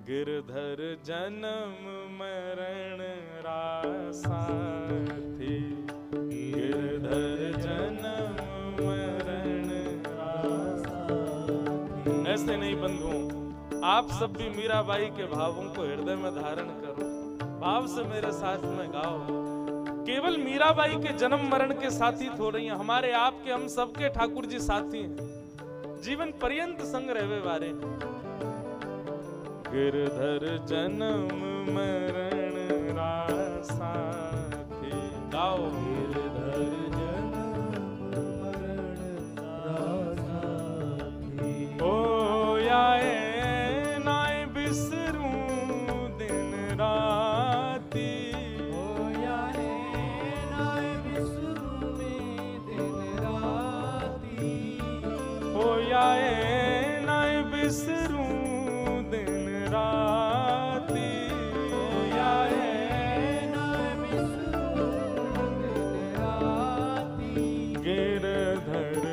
गिरधर जन्म मरण रासा थी, गिरधर जन्म मरण रासा थी। ऐसे नहीं बंधुओं, आप सब भी मीराबाई के भावों को हृदय में धारण करो, भाव से मेरे साथ में गाओ। केवल मीराबाई के जन्म मरण के साथी थोड़े हैं, हमारे आपके हम सबके ठाकुर जी साथी हैं, जीवन पर्यंत संग रहवे वारे। गिरधर जन्म मरण रासा थी, गाओ। गिरधर जन्म मरण रासा थी, ओ याए नाय बिसरूं दिन राती, ओ याए नाय बिसरूं दिन राती, ओ याए नाय बिसरूं राती, याए नाय बिसरूं दिन राती। गिरधर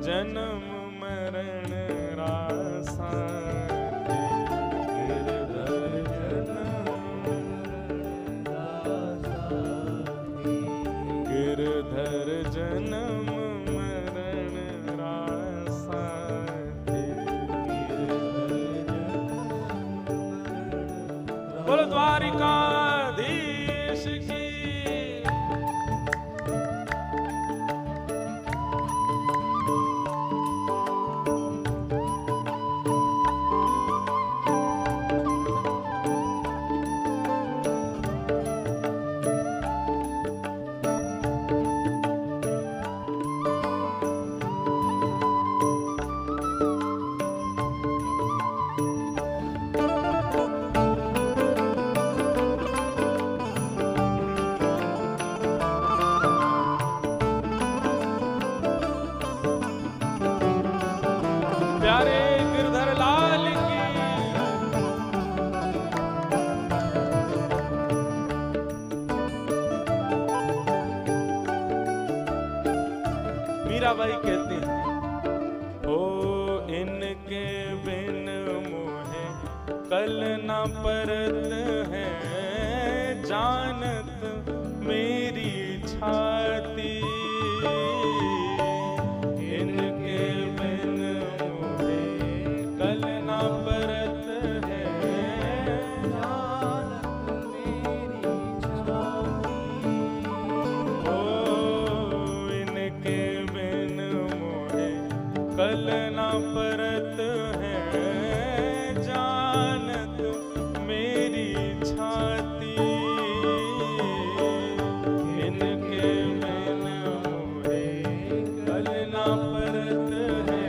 जन्म मरण रासा थी, गिरधर जन्म मरण रासा थी, गिरधर जन्म मरण रासा थी। बोलो द्वारिकाधीश की। प्यारे गिरधर लाल की। मीराबाई कहती हैं, ओ इनके बिन मोहे कल न परत है, जानत मेरी छाती, इनके बिन कल ना परत है, जानत मेरी छाती, ओ इनके बिन मोहे कल ना परत है, जानत मेरी छाती, इनके बिन मोहे कल ना परत है,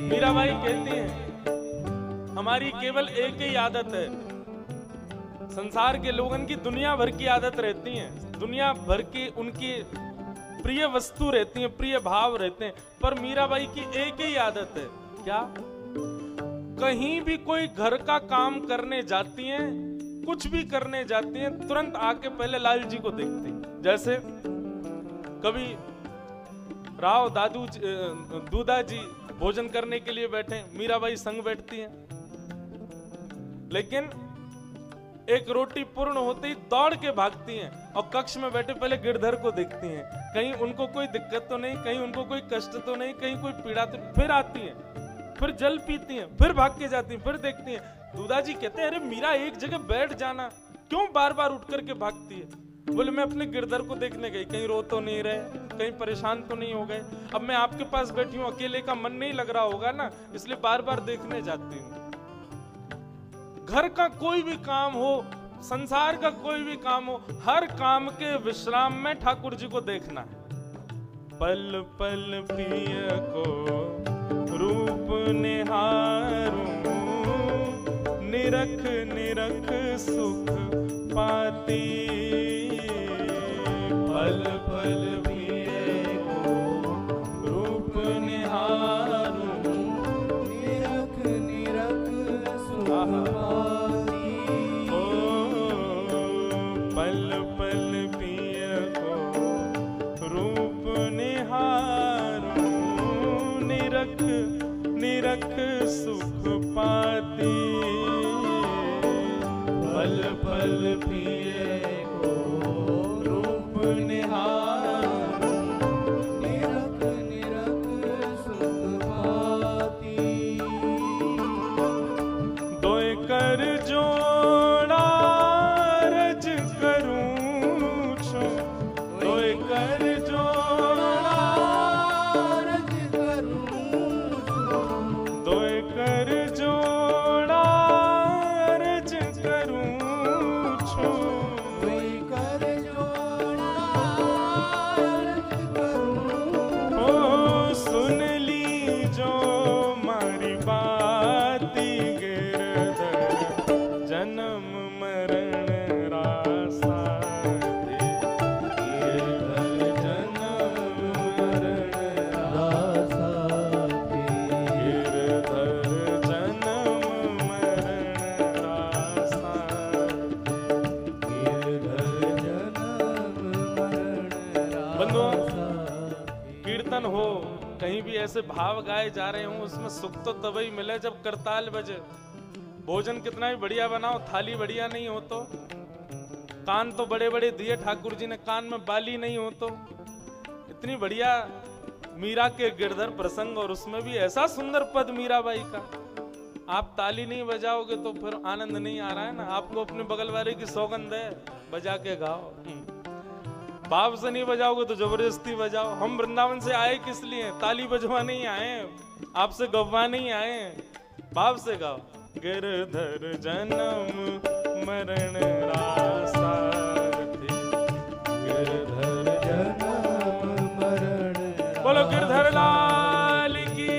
मीराबाई कहती हैं, हमारी केवल एक ही आदत है, संसार के लोगों की दुनिया भर की आदत रहती है, दुनिया भर की उनकी प्रिय वस्तु रहती है, प्रिय भाव रहते हैं। पर मीराबाई की एक ही आदत है, क्या? कहीं भी कोई घर का काम करने जाती हैं, कुछ भी करने जाती हैं, तुरंत आके पहले लाल जी को देखती हैं। जैसे कभी राव दूधा जी भोजन करने के लिए बैठे, मीराबाई संग बैठती हैं, लेकिन एक रोटी पूर्ण होते ही दौड़ के भागती हैं और कक्ष में बैठे पहले गिरधर को देखती हैं, कहीं उनको कोई दिक्कत तो नहीं, कहीं उनको कोई कष्ट तो नहीं, कहीं कोई पीड़ा तो। फिर आती हैं, फिर जल पीती हैं, फिर भाग के जाती हैं, फिर देखती हैं। दूधा जी कहते हैं, अरे मीरा एक जगह बैठ जाना, क्यों बार बार उठ करके भागती है? बोले, मैं अपने गिरधर को देखने गई, कहीं रो तो नहीं रहे, कहीं परेशान तो नहीं हो गए। अब मैं आपके पास बैठी हूँ, अकेले का मन नहीं लग रहा होगा ना, इसलिए बार बार देखने जाती हूँ। घर का कोई भी काम हो, संसार का कोई भी काम हो, हर काम के विश्राम में ठाकुर जी को देखना है। पल पल पिय को रूप निहारूं, निरख निरख सुख पाती। पल पल पिय को रूप निहारूं, निरख निरख सुख पाती। ओ पल पल पिय को रूप निहारूं, निरख निरख सुख पाती। पल पल पिए को रूप निहारूं, निरख निरख सुख पाती। दोय कर जोड़ा रज करूं छो, दोय कर जोड़ा रज करूं छो, दोय कर जोड़ा रज करूं छो, दोय कर जोड़ा रज करूं। ओ सुन ली जो मारी बाती, गिरधर जन्म मरण रासा दे, गिरधर जन्म मरण रासा दे, गिरधर जन्म मरण रासा दे, गिरधर जन्म मरण रासा। बंधुओं, कीर्तन हो, कहीं भी ऐसे भाव गाए जा रहे हों, उसमें सुख तो तभी मिले जब करताल बजे। भोजन कितना भी बढ़िया बनाओ, थाली बढ़िया नहीं हो तो, कान तो बड़े बड़े दिए ठाकुर जी ने, कान में बाली नहीं हो तो, इतनी बढ़िया मीरा के गिरधर प्रसंग, और उसमें भी ऐसा सुंदर पद मीराबाई का, आप ताली नहीं बजाओगे तो फिर आनंद नहीं आ रहा है ना। आपको अपने बगल वाले की सौगंध है, बजा के गाओ। भाव से नहीं बजाओगे तो जबरदस्ती बजाओ। हम वृंदावन से आए किस लिए? ताली बजवा नहीं आए, आपसे गवा नहीं आए, भाव से गाओ। गिरधर जन्म मरण रासा थे, गिरधर जन्म मरण। बोलो गिरधर लाल की।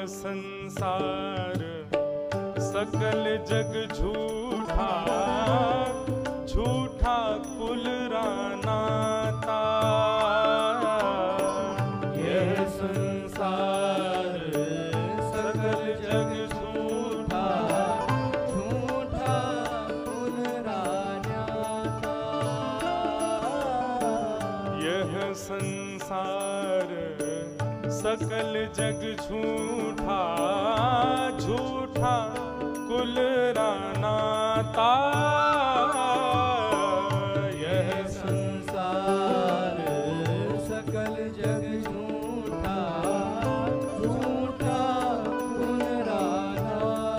संसार सकल जग झूठा, झूठा कुल रानाता। यह संसार सकल जग झूठा, झूठा कुल रानाता। यह संसार सकल जग झूठा, झूठा कुल रानाता। यह संसार सकल जग झूठा, झूठा कुल रानाता।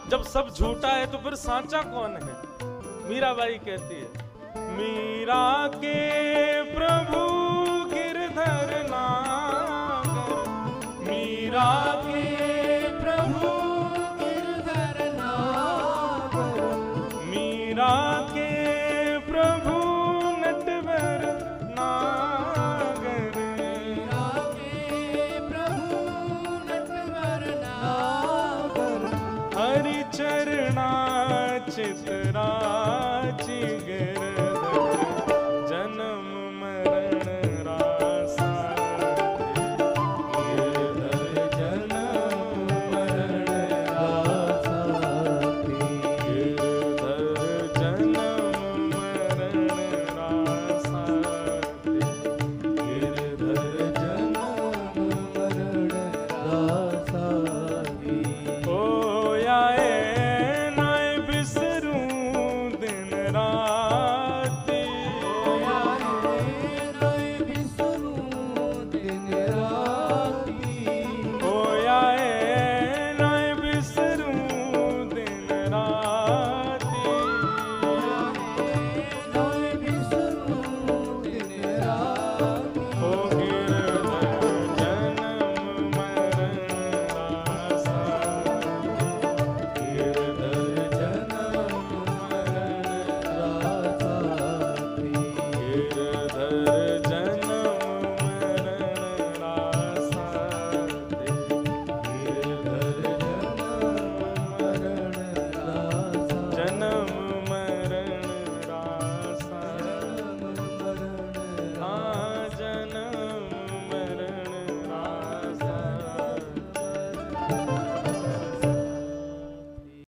जब सब झूठा है तो फिर सांचा कौन है? मीराबाई कहती है, मीरा के प्रभु गिरधर नागर, मीरा के प्रभु गिरधर नागर, मीरा के प्रभु नटवर नागर, मीरा के प्रभु नटवर नागर, हरि चरणा चितरा